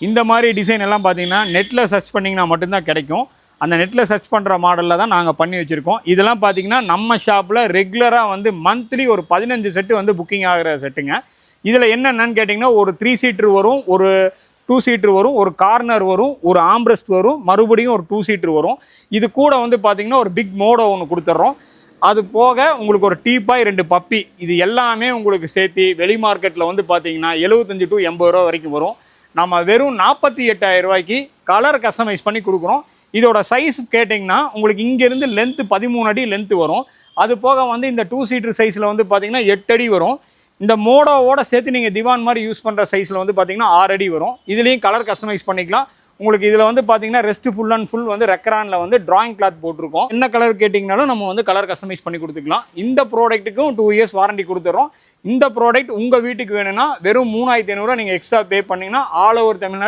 இந்த மாதிரி டிசைன் எல்லாம் பார்த்தீங்கன்னா நெட்டில் சர்ச் பண்ணிங்கன்னா மட்டும்தான் கிடைக்கும். அந்த நெட்டில் சர்ச் பண்ணுற மாடலில் தான் நாங்கள் பண்ணி வச்சுருக்கோம். இதெல்லாம் பார்த்தீங்கன்னா நம்ம ஷாப்பில் ரெகுலராக வந்து மந்த்லி ஒரு 15 செட்டு வந்து புக்கிங் ஆகிற செட்டுங்க. இதில் என்னென்னு கேட்டிங்கன்னா ஒரு 3 சீட்ரு வரும், ஒரு 2 சீட்ரு வரும், ஒரு கார்னர் வரும், ஒரு ஆம்ரெஸ்ட் வரும், மறுபடியும் ஒரு 2 சீட்ரு வரும். இது கூட வந்து பார்த்திங்கன்னா ஒரு பிக் மோடோ ஒன்று கொடுத்துட்றோம். அது போக உங்களுக்கு ஒரு டீப்பாய் 2 பப்பி, இது எல்லாமே உங்களுக்கு சேர்த்து வெளி மார்க்கெட்டில் வந்து பார்த்திங்கன்னா 75 to 80 ரூபா வரைக்கும் வரும். நம்ம வெறும் 48,000 ரூபாய்க்கு கலர் கஸ்டமைஸ் பண்ணி கொடுக்குறோம். இதோட சைஸ் கேட்டிங்கன்னா உங்களுக்கு இங்கேருந்து லென்த்து 13 அடி லென்த்து வரும். அது போக வந்து இந்த 2 சீட்ரு சைஸில் வந்து பார்த்திங்கன்னா 8 அடி வரும். இந்த மோடோவோட சேர்த்து நீங்கள் திவான் மாதிரி யூஸ் பண்ணுற சைஸில் வந்து பார்த்திங்கன்னா 6 அடி வரும். இதுலேயும் கலர் கஸ்டமைஸ் பண்ணிக்கலாம். உங்களுக்கு இதில் வந்து பார்த்தீங்கன்னா ரெஸ்ட் ஃபுல் அண்ட் ஃபுல் வந்து ரெக்ரானில் வந்து டிராயிங் கிளாத் போட்டிருக்கோம். என்ன கலர் கேட்டிங்கனாலும் நம்ம வந்து கலர் கஸ்டமைஸ் பண்ணி கொடுத்துக்கலாம். இந்த ப்ராடக்ட்டுக்கும் 2 இயர்ஸ் வாரண்டி கொடுத்துட்றோம். இந்த ப்ராடக்ட் உங்கள் வீட்டுக்கு வேணும்னா வெறும் 3,500 நீங்கள் எக்ஸ்ட்ரா பே பண்ணிங்கன்னா ஆல் ஓவர் தமிழ்நாடு